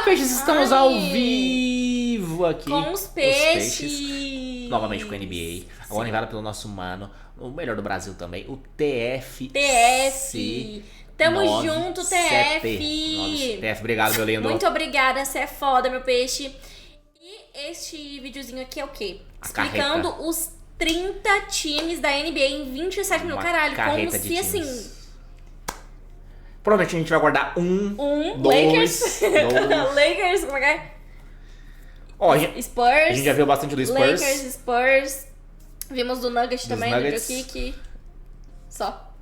peixes, estamos ao vivo aqui. Com os peixes. Novamente com o NBA. Agora enviado pelo nosso mano, o melhor do Brasil também, o TF. Tamo junto, TF. TF, obrigado, meu lindo. Muito obrigada, você é foda, meu peixe. E este videozinho aqui é o quê? Explicando os 30 times da NBA em 27 minutos. Caralho, como se assim... Provavelmente a gente vai guardar Lakers. Lakers, como é que é? Ó, Spurs. A gente já viu bastante do Spurs. Lakers, Spurs. Vimos do Nuggets também, do Jokic. Só.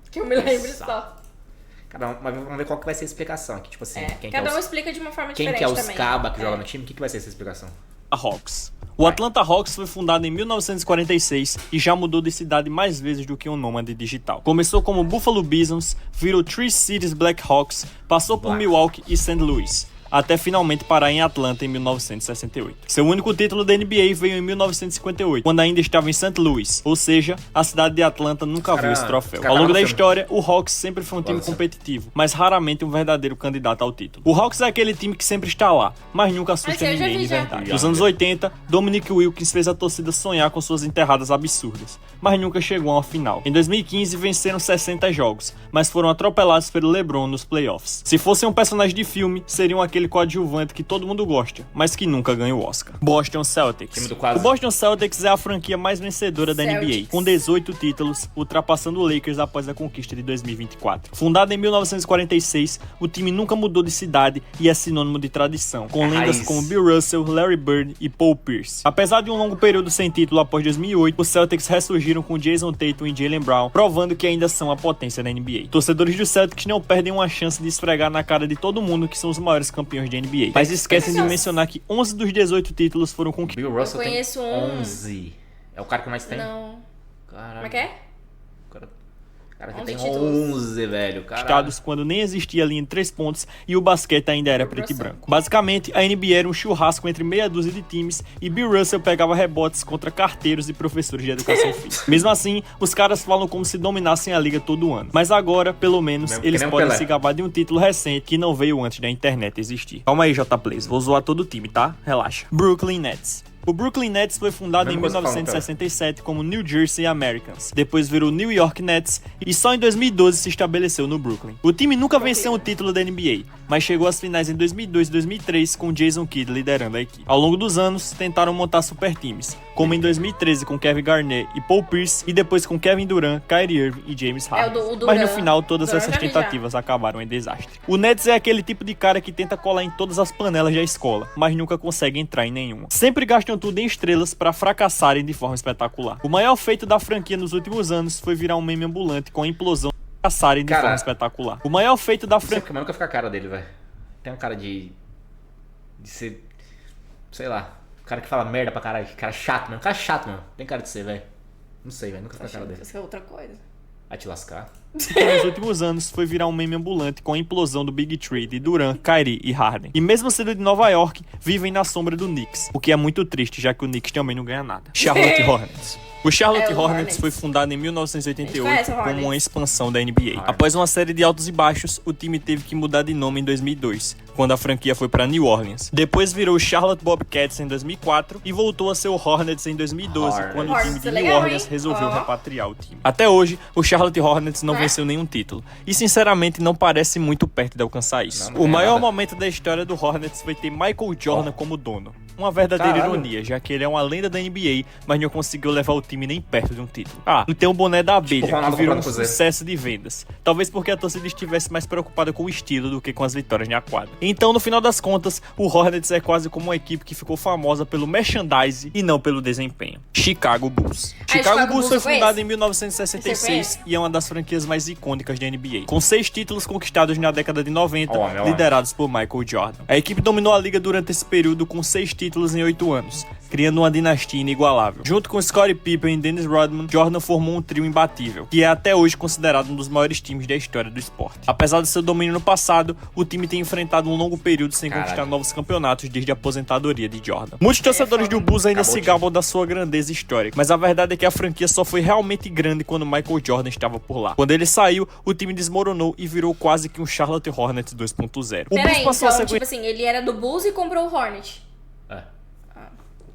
Que eu me lembro só. Mas vamos ver qual que vai ser a explicação aqui. Tipo assim, cada um explica de uma forma diferente também. Quem que é os caba que joga no time, o que vai ser essa explicação? Hawks. O Atlanta Hawks foi fundado em 1946 e já mudou de cidade mais vezes do que um nômade digital. Começou como Buffalo Bisons, virou Tri Cities Black Hawks, passou por Milwaukee e St. Louis, até finalmente parar em Atlanta em 1968. Seu único título da NBA veio em 1958, quando ainda estava em St. Louis, ou seja, a cidade de Atlanta nunca viu esse troféu. Ao longo da história, o Hawks sempre foi um time competitivo, mas raramente um verdadeiro candidato ao título. O Hawks é aquele time que sempre está lá, mas nunca assusta ninguém de verdade. Nos anos 80, Dominique Wilkins fez a torcida sonhar com suas enterradas absurdas, mas nunca chegou a uma final. Em 2015, venceram 60 jogos, mas foram atropelados pelo LeBron nos playoffs. Se fossem um personagem de filme, seriam aquele coadjuvante que todo mundo gosta, mas que nunca ganha o Oscar. Boston Celtics. O Boston Celtics é a franquia mais vencedora da NBA, com 18 títulos, ultrapassando o Lakers após a conquista de 2024. Fundado em 1946, o time nunca mudou de cidade e é sinônimo de tradição, com lendas como Bill Russell, Larry Bird e Paul Pierce. Apesar de um longo período sem título após 2008, os Celtics ressurgiram com Jason Tatum e Jaylen Brown, provando que ainda são a potência da NBA. Torcedores do Celtics não perdem uma chance de esfregar na cara de todo mundo que são os maiores campeões de NBA, mas esquecem de mencionar que 11 dos 18 títulos foram conquistados. Bill Russell tem 11. É o cara que mais tem? Não. Caralho. Como é que é? Cara que tem 11, velho. Estados quando nem existia a linha de 3 pontos e o basquete ainda era preto e branco. Basicamente, a NBA era um churrasco entre meia dúzia de times e Bill Russell pegava rebotes contra carteiros e professores de educação física. Mesmo assim, os caras falam como se dominassem a liga todo ano. Mas agora, pelo menos, eles podem se gabar de um título recente que não veio antes da internet existir. Calma aí, J-Plays, vou zoar todo o time, tá? Relaxa. Brooklyn Nets. O Brooklyn Nets foi fundado em 1967 como New Jersey Americans, depois virou New York Nets e só em 2012 se estabeleceu no Brooklyn. O time nunca venceu um título da NBA, mas chegou às finais em 2002 e 2003 com Jason Kidd liderando a equipe. Ao longo dos anos, tentaram montar super times, como em 2013 com Kevin Garnett e Paul Pierce e depois com Kevin Durant, Kyrie Irving e James Harden. Mas no final, todas essas tentativas acabaram em desastre. O Nets é aquele tipo de cara que tenta colar em todas as panelas da escola, mas nunca consegue entrar em nenhuma. Sempre gastam tudo em estrelas para fracassarem de forma espetacular. O maior feito da franquia nos últimos anos foi virar um meme ambulante com a implosão fracassarem de forma espetacular. O maior feito da franquia... Nunca fica a cara dele, velho. Tem um cara de ser... Sei lá. O cara que fala merda pra caralho. Cara chato, mano. Cara chato, mano. Tem cara de ser, velho. Não sei, velho. Nunca fica a cara dele. Isso é outra coisa. Vai te lascar. Nos últimos anos foi virar um meme ambulante com a implosão do Big Three de Durant, Kyrie e Harden. E mesmo sendo de Nova York, vivem na sombra do Knicks, o que é muito triste, já que o Knicks também não ganha nada. Charlotte Hornets. O Charlotte Hornets foi fundado em 1988 como uma expansão da NBA. Após uma série de altos e baixos, o time teve que mudar de nome em 2002, quando a franquia foi para New Orleans. Depois virou o Charlotte Bobcats em 2004 e voltou a ser o Hornets em 2012, quando o time de New Orleans resolveu repatriar o time. Até hoje, o Charlotte Hornets não venceu nenhum título, e sinceramente não parece muito perto de alcançar isso. O maior momento da história do Hornets foi ter Michael Jordan como dono. Uma verdadeira ironia, já que ele é uma lenda da NBA, mas não conseguiu levar o time nem perto de um título. E tem o boné da abelha, que virou um sucesso de vendas. Talvez porque a torcida estivesse mais preocupada com o estilo do que com as vitórias na quadra. Então, no final das contas, o Hornets é quase como uma equipe que ficou famosa pelo merchandise e não pelo desempenho. Chicago Bulls. Chicago Bulls foi fundado em 1966 e é uma das franquias mais icônicas da NBA, com 6 títulos conquistados na década de 90, liderados por Michael Jordan. A equipe dominou a liga durante esse período com 6 títulos em 8 anos, criando uma dinastia inigualável. Junto com Scottie Pippen e Dennis Rodman, Jordan formou um trio imbatível, que é até hoje considerado um dos maiores times da história do esporte. Apesar de seu domínio no passado, o time tem enfrentado um longo período sem conquistar novos campeonatos desde a aposentadoria de Jordan. Muitos torcedores do Bulls ainda se gabam da sua grandeza histórica, mas a verdade é que a franquia só foi realmente grande quando Michael Jordan estava por lá. Quando ele saiu, o time desmoronou e virou quase que um Charlotte Hornets 2.0. O Bulls passou a ser tipo assim, ele era do Bulls e comprou o Hornet.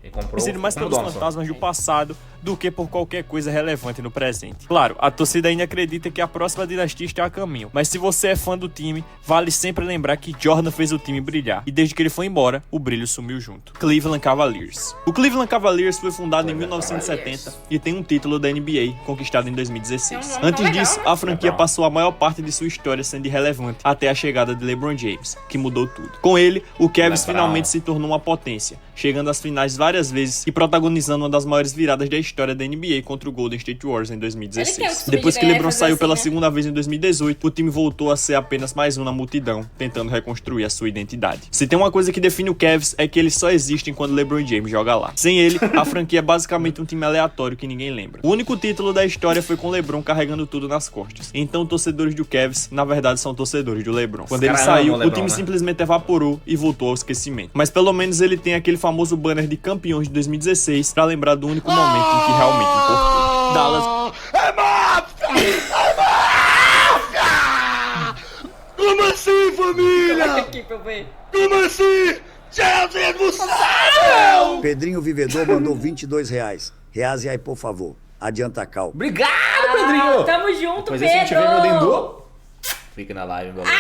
Ele comprou conhecido mais pelos fantasmas do passado do que por qualquer coisa relevante no presente. Claro, a torcida ainda acredita que a próxima dinastia está a caminho, mas se você é fã do time, vale sempre lembrar que Jordan fez o time brilhar, e desde que ele foi embora, o brilho sumiu junto. Cleveland Cavaliers. O Cleveland Cavaliers foi fundado em 1970 e tem um título da NBA, conquistado em 2016. Antes disso, a franquia passou a maior parte de sua história sendo irrelevante, até a chegada de LeBron James, que mudou tudo. Com ele, o Cavs finalmente se tornou uma potência, chegando às finais várias vezes e protagonizando uma das maiores viradas da história da NBA contra o Golden State Warriors em 2016. Depois que LeBron saiu pela segunda vez em 2018, o time voltou a ser apenas mais um na multidão, tentando reconstruir a sua identidade. Se tem uma coisa que define o Cavs é que eles só existem quando LeBron James joga lá. Sem ele, a franquia é basicamente um time aleatório que ninguém lembra. O único título da história foi com LeBron carregando tudo nas costas. Então, torcedores do Cavs, na verdade, são torcedores do LeBron. Quando ele saiu, o time simplesmente evaporou e voltou ao esquecimento. Mas pelo menos ele tem aquele famoso banner de campeões de 2016 pra lembrar do único momento em que realmente importou. Dallas... É máfia! É máfia! Como assim, família? Como assim? Jesus do céu! Pedrinho Vivedor mandou R$22. Rease aí, por favor. Adianta cal. Obrigado, Pedrinho! Tamo junto, Pois Pedro! a gente vê meu Dendu. Fica na live, meu amigo.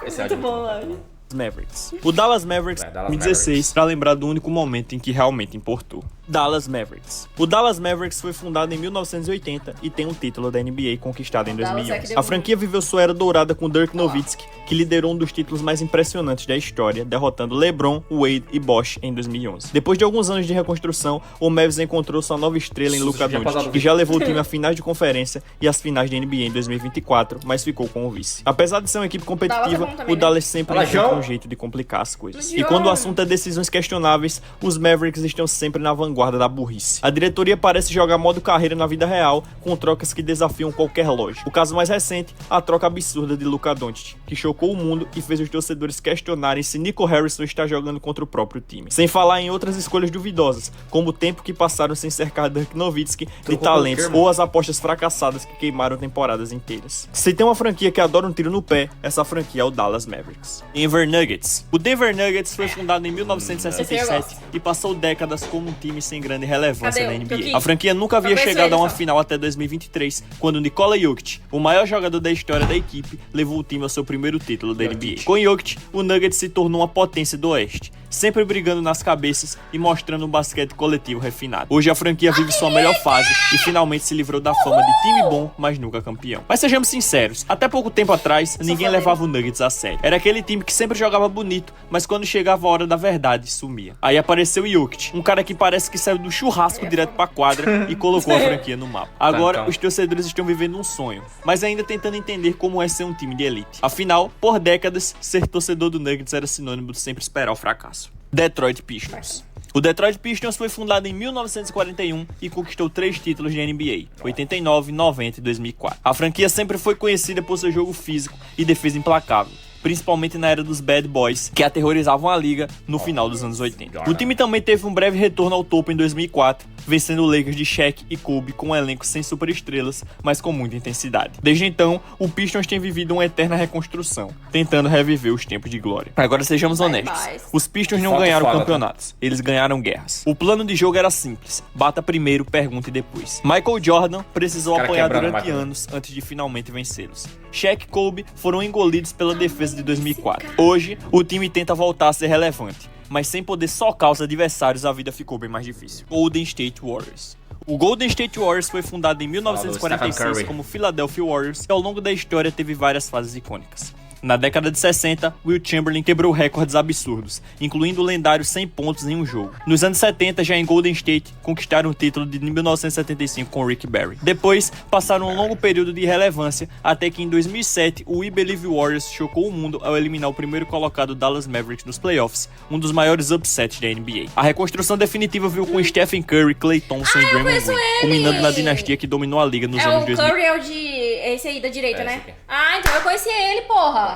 Esse muito bom, mano. Mavericks. O Dallas Mavericks 2016 para lembrar do único momento em que realmente importou. Dallas Mavericks. O Dallas Mavericks foi fundado em 1980 e tem um título da NBA conquistado em 2011. A franquia viveu sua era dourada com Dirk Nowitzki, que liderou um dos títulos mais impressionantes da história, derrotando LeBron, Wade e Bosh em 2011. Depois de alguns anos de reconstrução, o Mavs encontrou sua nova estrela em Luka Doncic, que já levou o time a finais de conferência e as finais de NBA em 2024, mas ficou com o vice. Apesar de ser uma equipe competitiva, o Dallas sempre encontra um jeito de complicar as coisas. E quando o assunto é decisões questionáveis, os Mavericks estão sempre na vanguarda da burrice. A diretoria parece jogar modo carreira na vida real, com trocas que desafiam qualquer lógica. O caso mais recente, a troca absurda de Luka Doncic, que chocou o mundo e fez os torcedores questionarem se Nico Harrison está jogando contra o próprio time. Sem falar em outras escolhas duvidosas, como o tempo que passaram sem cercar Dirk Nowitzki de talentos ou as apostas fracassadas que queimaram temporadas inteiras. Se tem uma franquia que adora um tiro no pé, essa franquia é o Dallas Mavericks. Denver Nuggets. O Denver Nuggets foi fundado em 1967 e passou décadas como um time sem grande relevância na NBA. A franquia nunca havia chegado a uma final até 2023, quando Nikola Jokic, o maior jogador da história da equipe, levou o time ao seu primeiro título da NBA. Com Jokic, o Nuggets se tornou uma potência do Oeste, sempre brigando nas cabeças e mostrando um basquete coletivo refinado. Hoje a franquia vive sua melhor fase e finalmente se livrou da fama de time bom, mas nunca campeão. Mas sejamos sinceros, até pouco tempo atrás, ninguém levava o Nuggets a sério. Era aquele time que sempre jogava bonito, mas quando chegava a hora da verdade, sumia. Aí apareceu Jokic, um cara que parece que saiu do churrasco direto pra quadra e colocou a franquia no mapa. Agora, os torcedores estão vivendo um sonho, mas ainda tentando entender como é ser um time de elite. Afinal, por décadas, ser torcedor do Nuggets era sinônimo de sempre esperar o fracasso. Detroit Pistons. O Detroit Pistons foi fundado em 1941 e conquistou 3 títulos de NBA, 89, 90 e 2004. A franquia sempre foi conhecida por seu jogo físico e defesa implacável, principalmente na era dos Bad Boys, que aterrorizavam a liga no final dos anos 80. O time também teve um breve retorno ao topo em 2004, vencendo o Lakers de Shaq e Kobe com um elenco sem superestrelas, mas com muita intensidade. Desde então, o Pistons tem vivido uma eterna reconstrução, tentando reviver os tempos de glória. Agora sejamos honestos, os Pistons não ganharam campeonatos, eles ganharam guerras. O plano de jogo era simples, bata primeiro, pergunte depois. Michael Jordan precisou apanhar durante anos antes de finalmente vencê-los. Shaq e Kobe foram engolidos pela defesa de 2004. Hoje, o time tenta voltar a ser relevante, mas sem poder socar os adversários, a vida ficou bem mais difícil. Golden State Warriors. O Golden State Warriors foi fundado em 1946 como Philadelphia Warriors e ao longo da história teve várias fases icônicas. Na década de 60, Wilt Chamberlain quebrou recordes absurdos, incluindo o lendário 100 pontos em um jogo. Nos anos 70, já em Golden State, conquistaram o título de 1975 com Rick Barry. Depois, passaram um longo período de irrelevância, até que em 2007, o We Believe Warriors chocou o mundo ao eliminar o primeiro colocado Dallas Mavericks nos playoffs, um dos maiores upsets da NBA. A reconstrução definitiva veio com Stephen Curry, Klay Thompson e Draymond Green, culminando na dinastia que dominou a liga nos anos 2000. O Curry é o de... esse aí da direita, né? Ah, então eu conheci ele, porra!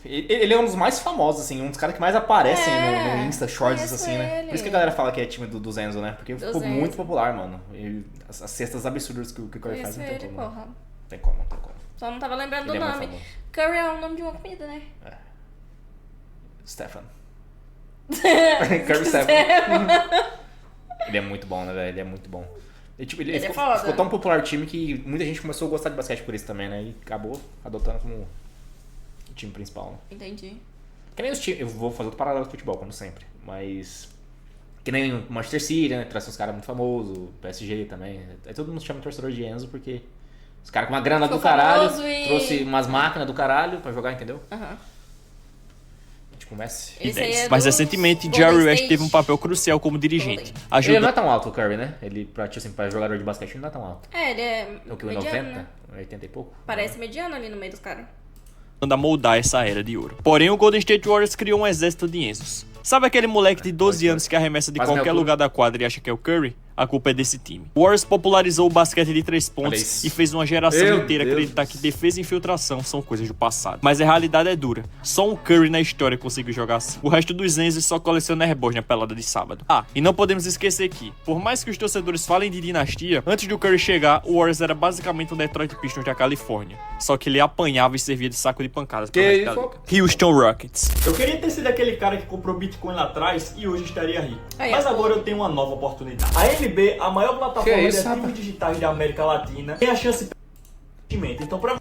Ele é um dos mais famosos, assim, um dos caras que mais aparecem no Insta Shorts, assim, né? Por isso que a galera fala que é time do Zenzo, né? Porque ficou muito popular, mano. E as cestas absurdas que o Curry faz, não tem como. Não tem como. Só não tava lembrando do nome. Curry é o nome de uma comida, né? Stefan. Curry Stefan. Ele é muito bom, né, velho? Ele é muito bom. Ele ficou tão popular o time que muita gente começou a gostar de basquete por isso também, né? E acabou adotando como o time principal. Né? Entendi. Que nem os times. Eu vou fazer outro paralelo do futebol, como sempre. Mas. Que nem o Manchester City, né? Traz uns caras muito famosos, o PSG também. Aí todo mundo chama de torcedor de Enzo porque os caras com uma grana do caralho trouxe umas máquinas do caralho pra jogar, entendeu? Tipo Messi. Mas recentemente, Jerry West teve um papel crucial como dirigente. Ele não é tão alto, o Curry, né? Ele, assim, pra jogador de basquete, ele não é tão alto. Ele é o que, mediano, 90? né? 80 e pouco? Parece mediano ali no meio dos caras. A moldar essa era de ouro. Porém, o Golden State Warriors criou um exército de Enzos. Sabe aquele moleque de 12 anos que arremessa de qualquer lugar da quadra e acha que é o Curry? A culpa é desse time. O Warriors popularizou o basquete de 3 pontos e fez uma geração inteira acreditar que defesa e infiltração são coisas do passado. Mas a realidade é dura. Só um Curry na história conseguiu jogar assim. O resto dos Enzos só coleciona airball na pelada de sábado. E não podemos esquecer que, por mais que os torcedores falem de dinastia, antes do Curry chegar, o Warriors era basicamente um Detroit Pistons da Califórnia. Só que ele apanhava e servia de saco de pancadas pra resto da liga. Houston Rockets. Eu queria ter sido aquele cara que comprou Bitcoin lá atrás e hoje estaria rico. Mas agora eu tenho uma nova oportunidade. A NB, a maior plataforma de ativos digitais da América Latina, tem a chance de investimento. Então, para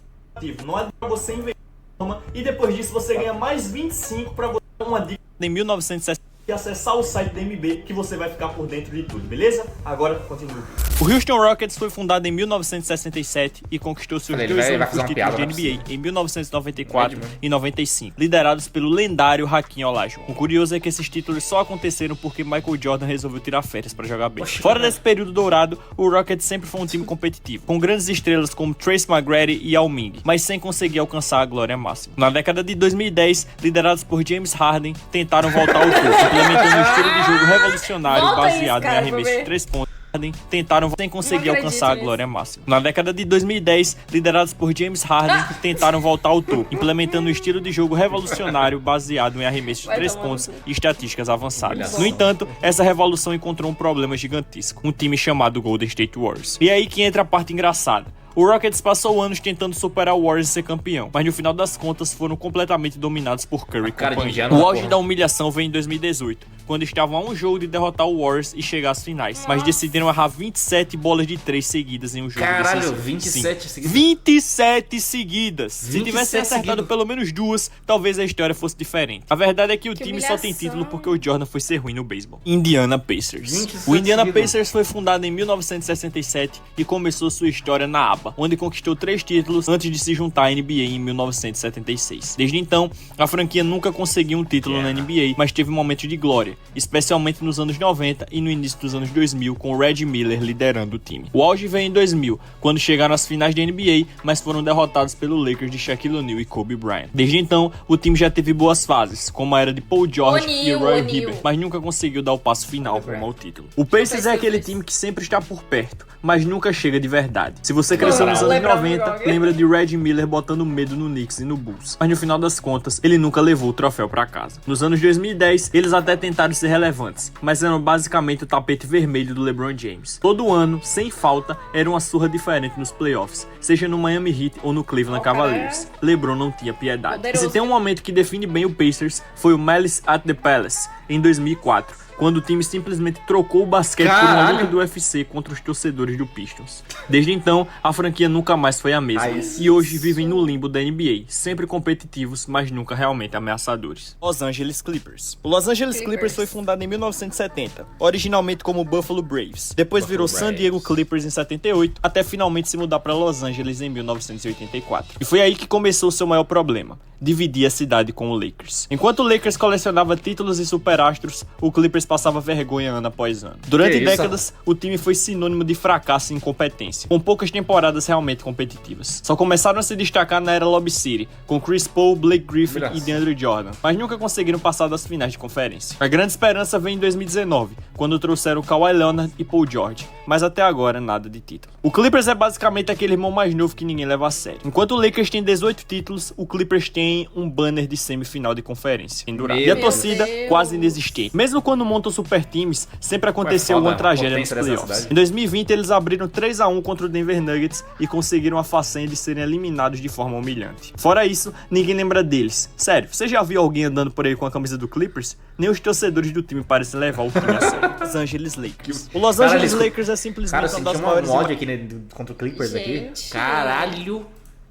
não é para você investir e depois disso você ganha mais 25 para você dar uma dica em 1960 e acessar o site da MB que você vai ficar por dentro de tudo, beleza? Agora continua. O Houston Rockets foi fundado em 1967 e conquistou seus 2 únicos títulos de NBA em 1994 e 95, liderados pelo lendário Hakeem Olajuwon. O curioso é que esses títulos só aconteceram porque Michael Jordan resolveu tirar férias para jogar bem. Fora desse período dourado, o Rockets sempre foi um time competitivo, com grandes estrelas como Trace McGrady e Yao Ming, mas sem conseguir alcançar a glória máxima. Na década de 2010, liderados por James Harden, tentaram voltar ao topo, implementando um estilo de jogo revolucionário baseado em arremesso de 3 pontos. Tentaram sem conseguir alcançar a glória máxima. Na década de 2010, liderados por James Harden, tentaram voltar ao topo, implementando um estilo de jogo revolucionário baseado em arremessos de 3 pontos e estatísticas avançadas. No entanto, essa revolução encontrou um problema gigantesco, um time chamado Golden State Warriors. E é aí que entra a parte engraçada. O Rockets passou anos tentando superar o Warriors e ser campeão, mas no final das contas foram completamente dominados por Curry e companhia. O auge da humilhação veio em 2018, quando estavam a um jogo de derrotar o Warriors e chegar às finais, mas decidiram errar 27 bolas de 3 seguidas em um jogo decisivo. Caralho, 27 seguidas? 27 seguidas! Se tivessem acertado pelo menos 2, talvez a história fosse diferente. A verdade é que o time só tem título porque o Jordan foi ser ruim no beisebol. Indiana Pacers. O Indiana Pacers foi fundado em 1967 e começou sua história na ABA, onde conquistou 3 títulos antes de se juntar à NBA em 1976. Desde então, a franquia nunca conseguiu um título na NBA, mas teve momentos de glória, especialmente nos anos 90 e no início dos anos 2000, com o Reggie Miller liderando o time. O auge veio em 2000, quando chegaram às finais da NBA, mas foram derrotados pelo Lakers de Shaquille O'Neal e Kobe Bryant. Desde então, o time já teve boas fases, como a era de Paul George e Roy Hibbert, mas nunca conseguiu dar o passo final rumo ao título. O Pacers é aquele time que sempre está por perto, mas nunca chega de verdade. Se você cresceu nos anos 90, lembra de Reggie Miller botando medo no Knicks e no Bulls, mas no final das contas, ele nunca levou o troféu pra casa. Nos anos 2010, eles até tentaram ser relevantes, mas eram basicamente o tapete vermelho do LeBron James. Todo ano, sem falta, era uma surra diferente nos playoffs, seja no Miami Heat ou no Cleveland Cavaliers. LeBron não tinha piedade. E se tem um momento que define bem o Pacers, foi o Malice at the Palace, em 2004. Quando o time simplesmente trocou o basquete por uma luta do UFC contra os torcedores do Pistons. Desde então, a franquia nunca mais foi a mesma, e hoje vivem no limbo da NBA, sempre competitivos, mas nunca realmente ameaçadores. Los Angeles Clippers. O Los Angeles Clippers foi fundado em 1970, originalmente como Buffalo Braves. Depois virou San Diego Clippers em 78, até finalmente se mudar para Los Angeles em 1984. E foi aí que começou o seu maior problema. dividia a cidade com o Lakers. Enquanto o Lakers colecionava títulos e superastros, o Clippers passava vergonha ano após ano. Durante décadas, o time foi sinônimo de fracasso e incompetência, com poucas temporadas realmente competitivas. Só começaram a se destacar na era Lob City, com Chris Paul, Blake Griffin e DeAndre Jordan, mas nunca conseguiram passar das finais de conferência. A grande esperança veio em 2019, quando trouxeram Kawhi Leonard e Paul George, mas até agora nada de título. O Clippers é basicamente aquele irmão mais novo que ninguém leva a sério. Enquanto o Lakers tem 18 títulos, o Clippers tem um banner de semifinal de conferência pendurado. E a torcida quase inexistente. Mesmo quando montam super times, sempre aconteceu alguma tragédia nos playoffs. Em 2020, eles abriram 3-1 contra o Denver Nuggets e conseguiram a façanha de serem eliminados de forma humilhante. Fora isso, ninguém lembra deles. Sério, você já viu alguém andando por aí com a camisa do Clippers? Nem os torcedores do time parecem levar o time a sério. Los Angeles Lakers. O Los Angeles Lakers é simplesmente uma das maiores... Cara, aqui, né, contra o Clippers aqui. Caralho!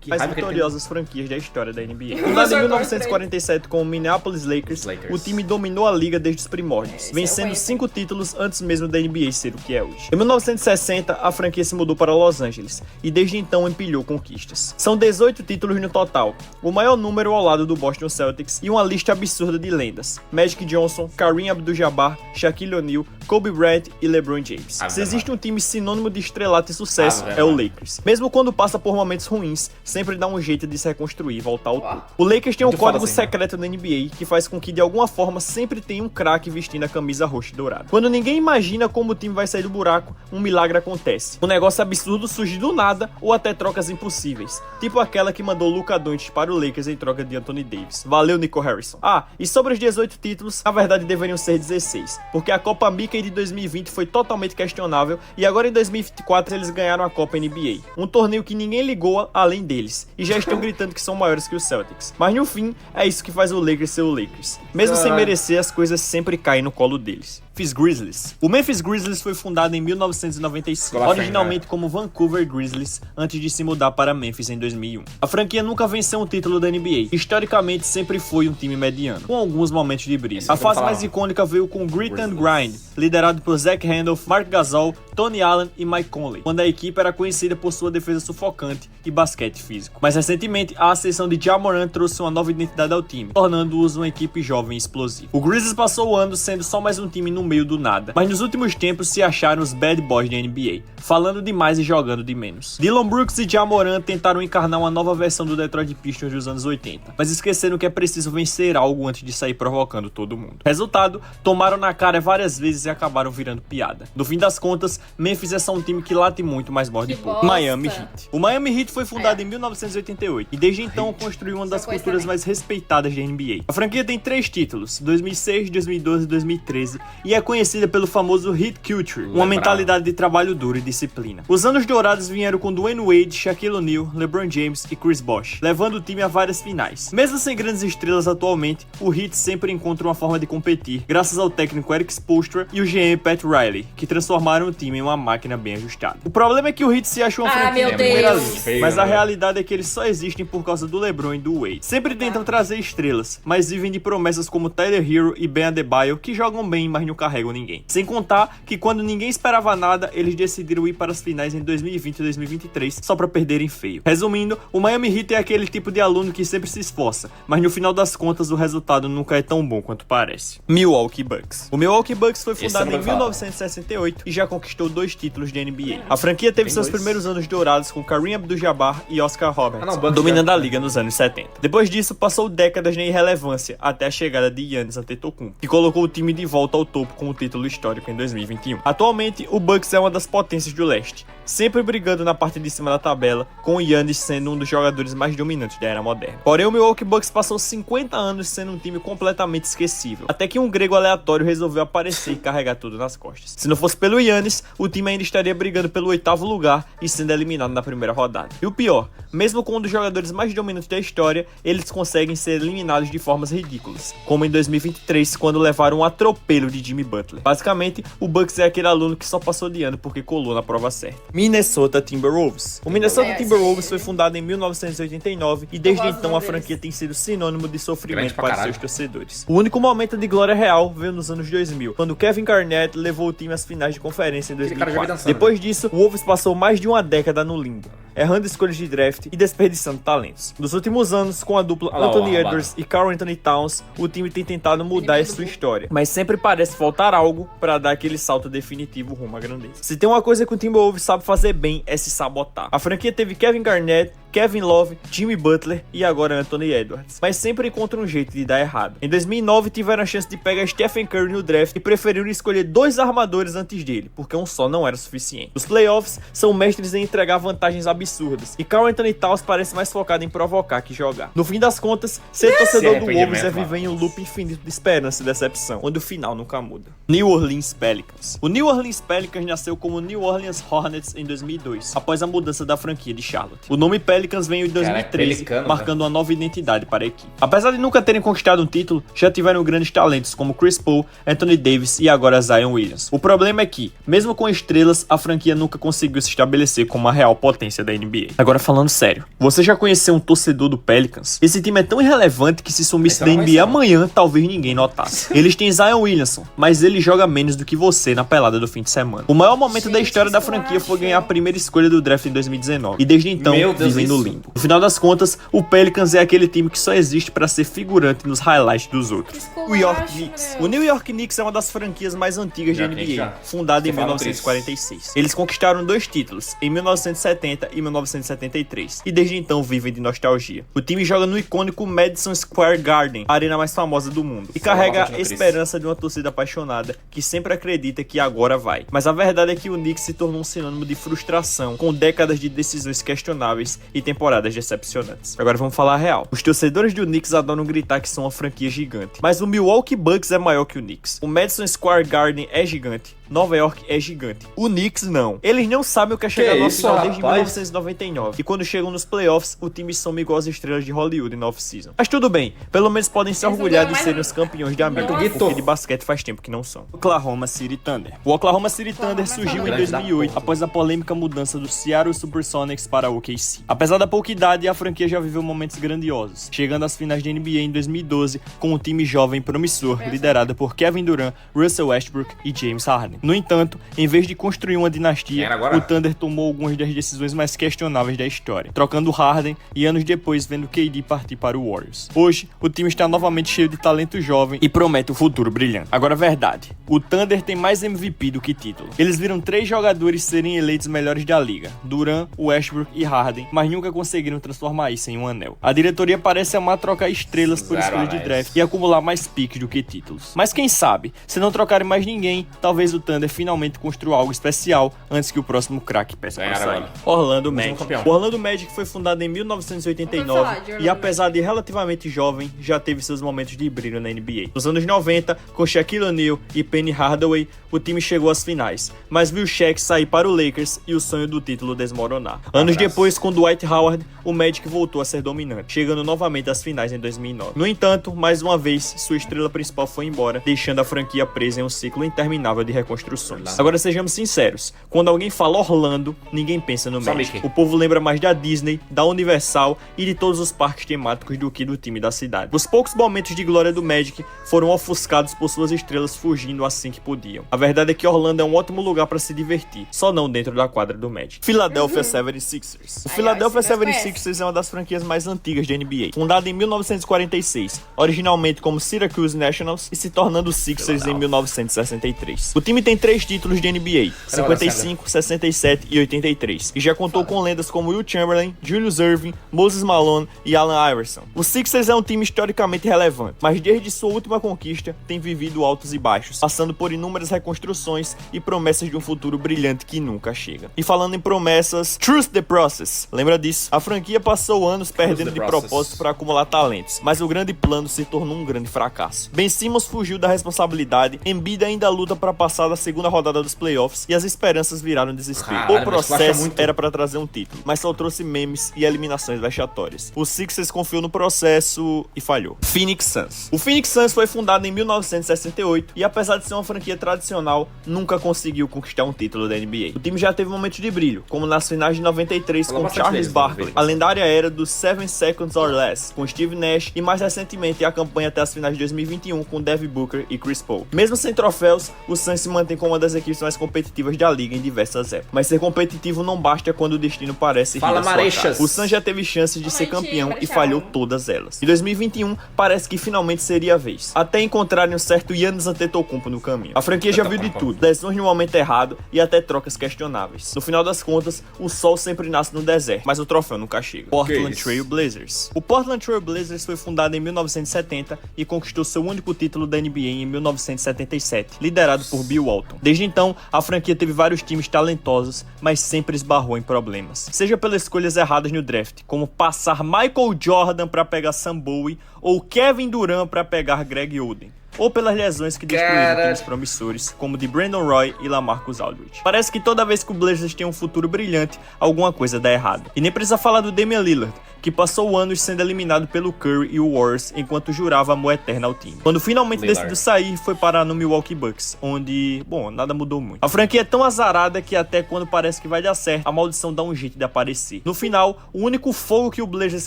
Mais vitoriosas franquias da história da NBA. Fundado em 1947 com o Minneapolis Lakers, o time dominou a liga desde os primórdios, vencendo 5 títulos antes mesmo da NBA ser o que é hoje. Em 1960, a franquia se mudou para Los Angeles e desde então empilhou conquistas. São 18 títulos no total, o maior número ao lado do Boston Celtics e uma lista absurda de lendas: Magic Johnson, Kareem Abdul-Jabbar, Shaquille O'Neal, Kobe Bryant e LeBron James. Se existe um time sinônimo de estrelato e sucesso, é o Lakers. Mesmo quando passa por momentos ruins, sempre dá um jeito de se reconstruir e voltar ao topo. O Lakers tem um código secreto da NBA que faz com que de alguma forma sempre tenha um craque vestindo a camisa roxa e dourada. Quando ninguém imagina como o time vai sair do buraco, um milagre acontece. Um negócio absurdo surge do nada ou até trocas impossíveis, tipo aquela que mandou Luka Doncic para o Lakers em troca de Anthony Davis. Valeu, Nico Harrison. E sobre os 18 títulos, na verdade deveriam ser 16, porque a Copa Mickey de 2020 foi totalmente questionável e agora em 2024 eles ganharam a Copa NBA, um torneio que ninguém ligou além deles, e já estão gritando que são maiores que os Celtics. Mas no fim, é isso que faz o Lakers ser o Lakers. Mesmo sem merecer, as coisas sempre caem no colo deles. Memphis Grizzlies. O Memphis Grizzlies foi fundado em 1995, originalmente como Vancouver Grizzlies, antes de se mudar para Memphis em 2001. A franquia nunca venceu um título da NBA. Historicamente, sempre foi um time mediano, com alguns momentos de brilho. A fase mais icônica veio com Grit and Grind, liderado por Zach Randolph, Mark Gasol, Tony Allen e Mike Conley, quando a equipe era conhecida por sua defesa sufocante e basquete físico. Mas recentemente, a ascensão de Ja Morant trouxe uma nova identidade ao time, tornando-os uma equipe jovem e explosiva. O Grizzlies passou o ano sendo só mais um time no meio do nada, mas nos últimos tempos se acharam os bad boys da NBA, falando demais e jogando de menos. Dillon Brooks e Ja Morant tentaram encarnar uma nova versão do Detroit Pistons dos anos 80, mas esqueceram que é preciso vencer algo antes de sair provocando todo mundo. Resultado, tomaram na cara várias vezes e acabaram virando piada. No fim das contas, Memphis é só um time que late muito, mas morde pouco. Miami Heat. O Miami Heat foi fundado em 1988 e desde então construiu uma das culturas mais respeitadas da NBA. A franquia tem 3 títulos, 2006, 2012 e 2013, e é conhecida pelo famoso Heat Culture, uma mentalidade de trabalho duro e disciplina. Os anos dourados vieram com Dwayne Wade, Shaquille O'Neal, LeBron James e Chris Bosh, levando o time a várias finais. Mesmo sem grandes estrelas atualmente, o Heat sempre encontra uma forma de competir, graças ao técnico Eric Spoelstra e o GM Pat Riley, que transformaram o time em uma máquina bem ajustada. O problema é que o Heat se acha uma franquia de primeira liga, mas a realidade é que eles só existem por causa do LeBron e do Wade. Sempre tentam trazer estrelas, mas vivem de promessas como Tyler Hero e Ben Adebayo, que jogam bem, mas não carregam ninguém. Sem contar que quando ninguém esperava nada, eles decidiram ir para as finais em 2020 e 2023 só pra perderem feio. Resumindo, o Miami Heat é aquele tipo de aluno que sempre se esforça, mas no final das contas o resultado nunca é tão bom quanto parece. Milwaukee Bucks. O Milwaukee Bucks foi fundado em 1968 e já conquistou 2 títulos de NBA. A franquia teve seus primeiros anos dourados com Kareem Abdul-Jabbar e Oscar Robertson, dominando a liga nos anos 70. Depois disso, passou décadas na irrelevância até a chegada de Giannis Antetokounmpo, que colocou o time de volta ao topo com o título histórico em 2021. Atualmente, o Bucks é uma das potências do leste, sempre brigando na parte de cima da tabela, com o Giannis sendo um dos jogadores mais dominantes da era moderna. Porém, o Milwaukee Bucks passou 50 anos sendo um time completamente esquecível, até que um grego aleatório resolveu aparecer e carregar tudo nas costas. Se não fosse pelo Giannis, o time ainda estaria brigando pelo 8º lugar e sendo eliminado na primeira rodada. E o pior, mesmo com um dos jogadores mais dominantes da história, eles conseguem ser eliminados de formas ridículas, como em 2023, quando levaram um atropelo de Jimmy Butler. Basicamente, o Bucks é aquele aluno que só passou de ano porque colou na prova certa. Minnesota Timberwolves. O Minnesota Timberwolves foi fundado em 1989 e desde então a franquia tem sido sinônimo de sofrimento para seus torcedores. O único momento de glória real veio nos anos 2000, quando Kevin Garnett levou o time às finais de conferência em 2004. Depois disso, o Wolves passou mais de uma década no limbo. errando escolhas de draft e desperdiçando talentos. Nos últimos anos, com a dupla Anthony Edwards e Karl Anthony Towns, o time tem tentado mudar a sua história, mas sempre parece faltar algo para dar aquele salto definitivo rumo à grandeza. Se tem uma coisa que o Timberwolves sabe fazer bem, é se sabotar. A franquia teve Kevin Garnett, Kevin Love, Jimmy Butler e agora Anthony Edwards, mas sempre encontra um jeito de dar errado. Em 2009 tiveram a chance de pegar Stephen Curry no draft e preferiram escolher 2 armadores antes dele, porque um só não era suficiente. Os playoffs são mestres em entregar vantagens absurdas, e Karl Anthony Towns parece mais focado em provocar que jogar. No fim das contas, ser torcedor do Wolves é viver em um loop infinito de esperança e decepção, onde o final nunca muda. New Orleans Pelicans. O New Orleans Pelicans nasceu como New Orleans Hornets em 2002, após a mudança da franquia de Charlotte. O nome Pelicans veio em 2013, marcando uma nova identidade para a equipe. Apesar de nunca terem conquistado um título, já tiveram grandes talentos como Chris Paul, Anthony Davis e agora Zion Williams. O problema é que, mesmo com estrelas, a franquia nunca conseguiu se estabelecer como uma real potência da NBA. Agora falando sério, você já conheceu um torcedor do Pelicans? Esse time é tão irrelevante que se sumisse da NBA amanhã, talvez ninguém notasse. Eles têm Zion Williamson, mas ele joga menos do que você na pelada do fim de semana. O maior momento da história da franquia foi ganhar a primeira escolha do draft em 2019, e desde então vivem no limbo. No final das contas, o Pelicans é aquele time que só existe para ser figurante nos highlights dos outros. O York Knicks. O New York Knicks é uma das franquias mais antigas da NBA, fundada em 1946. Eles conquistaram 2 títulos, em 1970 e 1973, e desde então vivem de nostalgia. O time joga no icônico Madison Square Garden, a arena mais famosa do mundo, e carrega a esperança de uma torcida apaixonada que sempre acredita que agora vai. Mas a verdade é que o Knicks se tornou um sinônimo de frustração, com décadas de decisões questionáveis e temporadas decepcionantes. Agora vamos falar a real. Os torcedores do Knicks adoram gritar que são uma franquia gigante, mas o Milwaukee Bucks é maior que o Knicks. O Madison Square Garden é gigante, Nova York é gigante. O Knicks não. Eles não sabem o que é chegar no final desde 1999. E quando chegam nos playoffs, o time some igual as estrelas de Hollywood na off-season. Mas tudo bem, pelo menos podem se orgulhar de serem os campeões de América, porque de basquete faz tempo que não são. Oklahoma City Thunder. O Oklahoma City Thunder surgiu em 2008, após a polêmica mudança do Seattle Supersonics para o OKC. Apesar da pouca idade, a franquia já viveu momentos grandiosos, chegando às finais de NBA em 2012 com um time jovem promissor, liderado por Kevin Durant, Russell Westbrook e James Harden. No entanto, em vez de construir uma dinastia, o Thunder tomou algumas das decisões mais questionáveis da história, trocando Harden e anos depois vendo KD partir para o Warriors. Hoje, o time está novamente cheio de talento jovem e promete um futuro brilhante. Agora, verdade, o Thunder tem mais MVP do que título. Eles viram 3 jogadores serem eleitos melhores da liga, Durant, Westbrook e Harden, mas nunca conseguiram transformar isso em um anel. A diretoria parece amar trocar estrelas por escolha de draft e acumular mais picks do que títulos. Mas quem sabe, se não trocarem mais ninguém, talvez o Thunder finalmente construa algo especial antes que o próximo craque peça para sair. Orlando Magic. O Orlando Magic foi fundado em 1989 e apesar de relativamente jovem, já teve seus momentos de brilho na NBA. Nos anos 90, com Shaquille O'Neal e Penny Hardaway, o time chegou às finais, mas viu Shaq sair para o Lakers e o sonho do título desmoronar. Anos depois, com Dwight Howard, o Magic voltou a ser dominante, chegando novamente às finais em 2009. No entanto, mais uma vez, sua estrela principal foi embora, deixando a franquia presa em um ciclo interminável de reconstruções. Agora sejamos sinceros, quando alguém fala Orlando, ninguém pensa no Magic. O povo lembra mais da Disney, da Universal e de todos os parques temáticos do que do time da cidade. Os poucos momentos de glória do Magic foram ofuscados por suas estrelas fugindo assim que podiam. A verdade é que Orlando é um ótimo lugar para se divertir, só não dentro da quadra do Magic. Philadelphia 76ers. O Philadelphia 76ers é uma das franquias mais antigas da NBA, fundada em 1946, originalmente como Syracuse Nationals e se tornando Sixers em 1963. O time tem 3 títulos de NBA, 55, 67 e 83, e já contou com lendas como Will Chamberlain, Julius Erving, Moses Malone e Allen Iverson. O Sixers é um time historicamente relevante, mas desde sua última conquista tem vivido altos e baixos, passando por inúmeras reconstruções e promessas de um futuro brilhante que nunca chega. E falando em promessas, trust the process. Lembra disso? A franquia passou anos perdendo de propósito para acumular talentos, mas o grande plano se tornou um grande fracasso. Ben Simmons fugiu da responsabilidade, Embiid ainda luta para passar da segunda rodada dos playoffs e as esperanças viraram desespero. O processo era para trazer um título, mas só trouxe memes e eliminações vexatórias. O Sixers confiou no processo e falhou. Phoenix Suns. O Phoenix Suns foi fundado em 1968 e apesar de de ser uma franquia tradicional, nunca conseguiu conquistar um título da NBA. O time já teve momentos de brilho, como nas finais de 93 com Charles Barkley, a lendária era dos 7 Seconds or Less, com Steve Nash, e mais recentemente a campanha até as finais de 2021 com Devin Booker e Chris Paul. Mesmo sem troféus, o Suns se mantém como uma das equipes mais competitivas da liga em diversas épocas. Mas ser competitivo não basta quando o destino parece rir da sua cara. O Suns já teve chances de ser campeão e falhou todas elas. Em 2021, parece que finalmente seria a vez, até encontrarem um certo Giannis Antetokounmpo no caminho. A franquia já viu de tudo, lesões no momento errado e até trocas questionáveis. No final das contas, o sol sempre nasce no deserto, mas o troféu nunca chega. Portland Trail Blazers. O Portland Trail Blazers foi fundado em 1970 e conquistou seu único título da NBA em 1977, liderado por Bill Walton. Desde então, a franquia teve vários times talentosos, mas sempre esbarrou em problemas. Seja pelas escolhas erradas no draft, como passar Michael Jordan para pegar Sam Bowie ou Kevin Durant para pegar Greg Oden, ou pelas lesões que destruíram times promissores, como de Brandon Roy e LaMarcus Aldridge. Parece que toda vez que o Blazers tem um futuro brilhante, alguma coisa dá errado. E nem precisa falar do Damian Lillard, que passou anos sendo eliminado pelo Curry e o Warriors enquanto jurava amor eterno ao time. Quando finalmente decidiu sair, foi parar no Milwaukee Bucks, onde, bom, nada mudou muito. A franquia é tão azarada que até quando parece que vai dar certo, a maldição dá um jeito de aparecer. No final, o único fogo que o Blazers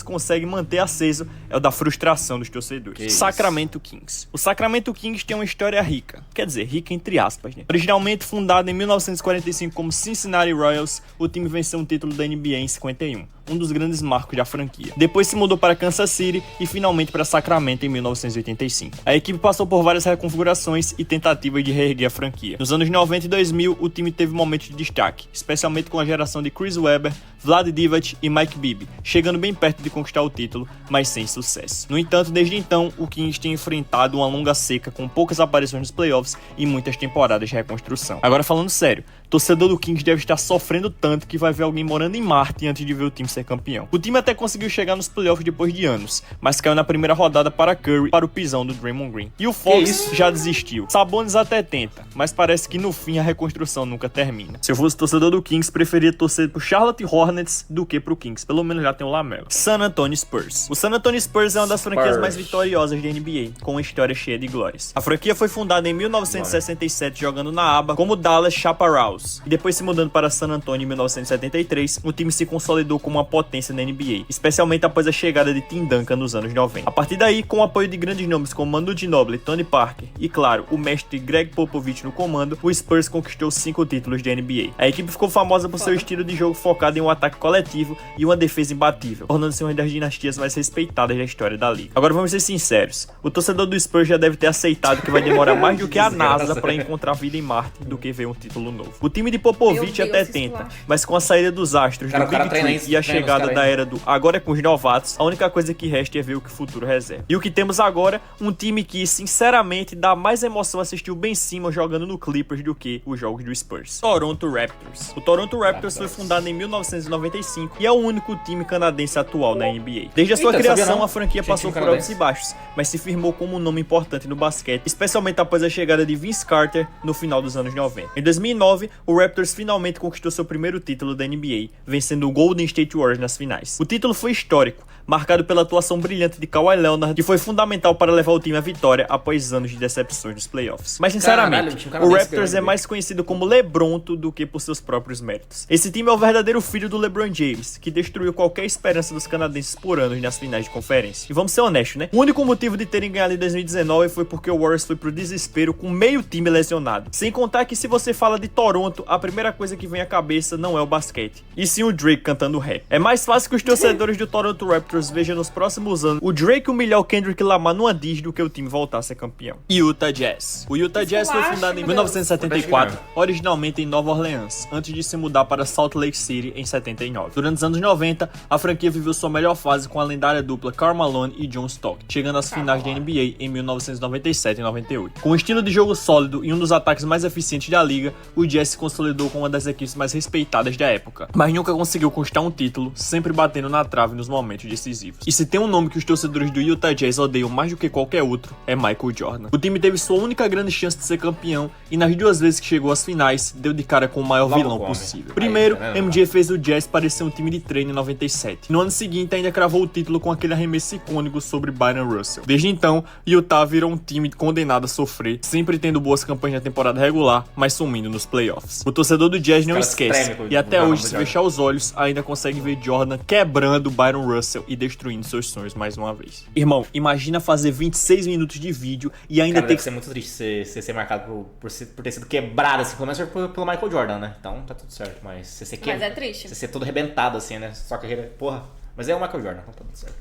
consegue manter aceso é o da frustração dos torcedores. Sacramento Kings. O Sacramento Kings tem uma história rica, quer dizer, rica entre aspas, né? Originalmente fundado em 1945 como Cincinnati Royals, o time venceu um título da NBA em 51, um dos grandes marcos da franquia. Depois se mudou para Kansas City e finalmente para Sacramento em 1985. A equipe passou por várias reconfigurações e tentativas de reerguer a franquia. Nos anos 90 e 2000, o time teve momentos de destaque, especialmente com a geração de Chris Webber, Vlade Divac e Mike Bibby, chegando bem perto de conquistar o título, mas sem sucesso. No entanto, desde então, o Kings tem enfrentado uma longa seca com poucas aparições nos playoffs e muitas temporadas de reconstrução. Agora falando sério, torcedor do Kings deve estar sofrendo tanto que vai ver alguém morando em Marte antes de ver o time ser campeão. O time até conseguiu chegar nos playoffs depois de anos, mas caiu na primeira rodada para Curry para o pisão do Draymond Green. E o Fox já desistiu. Sabonis até tenta, mas parece que no fim a reconstrução nunca termina. Se eu fosse torcedor do Kings, preferia torcer pro Charlotte Hornets do que pro Kings. Pelo menos já tem o Lamelo. San Antonio Spurs. O San Antonio Spurs é uma das franquias mais vitoriosas da NBA, com uma história cheia de glórias. A franquia foi fundada em 1967 jogando na aba como Dallas Chaparrals, e depois se mudando para San Antonio em 1973, o time se consolidou como uma potência na NBA, especialmente após a chegada de Tim Duncan nos anos 90. A partir daí, com o apoio de grandes nomes como Manu Ginobili, Tony Parker e, claro, o mestre Greg Popovich no comando, o Spurs conquistou 5 títulos de NBA. A equipe ficou famosa por seu estilo de jogo focado em um ataque coletivo e uma defesa imbatível, tornando-se uma das dinastias mais respeitadas da história da liga. Agora vamos ser sinceros, o torcedor do Spurs já deve ter aceitado que vai demorar mais do que a NASA para encontrar vida em Marte do que ver um título novo. O time de Popovich até tenta, mas com a saída dos astros do Big Three e a chegada da era do agora é com os novatos, a única coisa que resta é ver o que o futuro reserva. E o que temos agora, um time que, sinceramente, dá mais emoção assistir o Ben Simmons jogando no Clippers do que os jogos do Spurs. Toronto Raptors. O Toronto Raptors foi fundado em 1995 e é o único time canadense atual na NBA. Desde a sua criação, a franquia passou por altos e baixos, mas se firmou como um nome importante no basquete, especialmente após a chegada de Vince Carter no final dos anos 90. Em 2009, o Raptors finalmente conquistou seu primeiro título da NBA, vencendo o Golden State Warriors nas finais. O título foi histórico, marcado pela atuação brilhante de Kawhi Leonard, que foi fundamental para levar o time à vitória após anos de decepções nos playoffs. Mas sinceramente, o Raptors é mais conhecido como LeBronto do que por seus próprios méritos. Esse time é o verdadeiro filho do LeBron James, que destruiu qualquer esperança dos canadenses por anos nas finais de conferência. E vamos ser honestos, né? O único motivo de terem ganhado em 2019 foi porque o Warriors foi pro desespero com meio time lesionado. Sem contar que se você fala de Toronto, a primeira coisa que vem à cabeça não é o basquete, e sim o Drake cantando rap. É mais fácil que os torcedores do Toronto Raptors vejam nos próximos anos o Drake humilhar o Kendrick Lamar numa diz do que o time voltar a ser campeão. Utah Jazz. O Utah Jazz foi fundado em 1974, originalmente em Nova Orleans, antes de se mudar para Salt Lake City em 79. Durante os anos 90, a franquia viveu sua melhor fase com a lendária dupla Karl Malone e John Stockton, chegando às finais da NBA em 1997 e 98. Com um estilo de jogo sólido e um dos ataques mais eficientes da liga, o Jazz se consolidou como uma das equipes mais respeitadas da época, mas nunca conseguiu conquistar um título, sempre batendo na trave nos momentos decisivos. decisivos. E se tem um nome que os torcedores do Utah Jazz odeiam mais do que qualquer outro, é Michael Jordan. O time teve sua única grande chance de ser campeão e nas 2 vezes que chegou às finais, deu de cara com o maior vilão possível. Primeiro, MJ fez o Jazz parecer um time de treino em 97. No ano seguinte, ainda cravou o título com aquele arremesso icônico sobre Byron Russell. Desde então, Utah virou um time condenado a sofrer, sempre tendo boas campanhas na temporada regular, mas sumindo nos playoffs. O torcedor do Jazz não esquece, e até hoje, se fechar os olhos, ainda consegue ver Jordan quebrando Byron Russell e destruindo seus sonhos mais uma vez. Irmão, imagina fazer 26 minutos de vídeo e ainda ter que ser muito triste ser marcado por ter sido quebrado, assim, pelo menos pelo Michael Jordan, né? Então tá tudo certo, mas você ser Mas é triste. Você ser todo arrebentado, assim, né? Sua carreira, porra. Mas é o Michael Jordan, então tá tudo certo.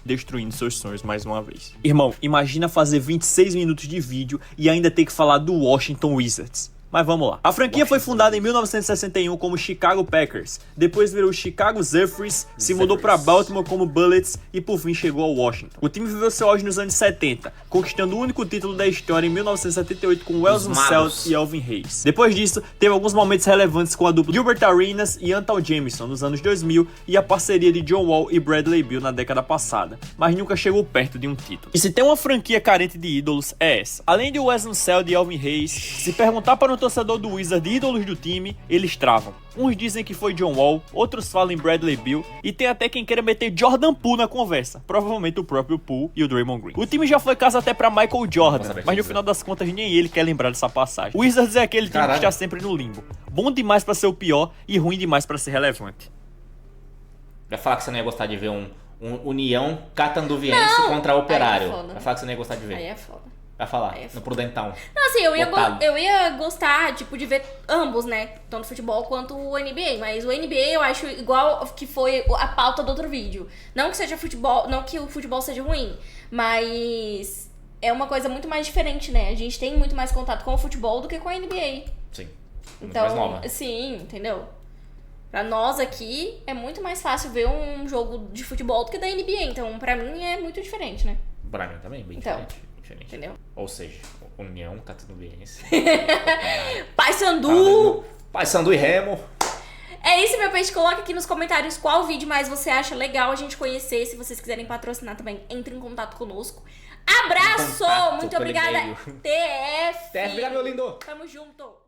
Destruindo seus sonhos mais uma vez. Irmão, imagina fazer 26 minutos de vídeo e ainda ter que falar do Washington Wizards. Mas vamos lá. A franquia foi fundada em 1961 como Chicago Packers, depois virou Chicago Zephyrs, se mudou para Baltimore como Bullets e por fim chegou ao Washington. O time viveu seu auge nos anos 70, conquistando o único título da história em 1978 com Wellesley Self e Elvin Hayes. Depois disso, teve alguns momentos relevantes com a dupla Gilbert Arenas e Antawn Jamison nos anos 2000 e a parceria de John Wall e Bradley Beal na década passada, mas nunca chegou perto de um título. E se tem uma franquia carente de ídolos, é essa. Além de Wellesley Self e Elvin Hayes, se perguntar para um torcedor do Wizards de ídolos do time, eles travam. Uns dizem que foi John Wall, outros falam em Bradley Beal e tem até quem queira meter Jordan Poole na conversa, provavelmente o próprio Poole e o Draymond Green. O time já foi caso até pra Michael Jordan, mas no final das contas nem ele quer lembrar dessa passagem. O Wizards é aquele time que está sempre no limbo, bom demais pra ser o pior e ruim demais pra ser relevante. Vai falar que você não ia gostar de ver um União Catanduviense contra Operário. Vai falar que você não ia gostar de ver. Aí é foda. Vai falar, no Prudentão. Não, assim, eu ia gostar, tipo, de ver ambos, né? Tanto futebol quanto o NBA. Mas o NBA eu acho igual que foi a pauta do outro vídeo. Não que seja futebol, não que o futebol seja ruim, mas é uma coisa muito mais diferente, né? A gente tem muito mais contato com o futebol do que com a NBA. Sim. Muito então, mais nova. Sim, entendeu? Pra nós aqui, é muito mais fácil ver um jogo de futebol do que da NBA. Então, pra mim, é muito diferente, né? Pra mim também, bem diferente. Entendeu? Ou seja, União Catanduviense. Paysandu e Remo. É isso, meu peixe. Coloca aqui nos comentários qual vídeo mais você acha legal a gente conhecer. Se vocês quiserem patrocinar também, entre em contato conosco. Abraço! Muito obrigada, TF! TF, obrigado, meu lindo! Tamo junto!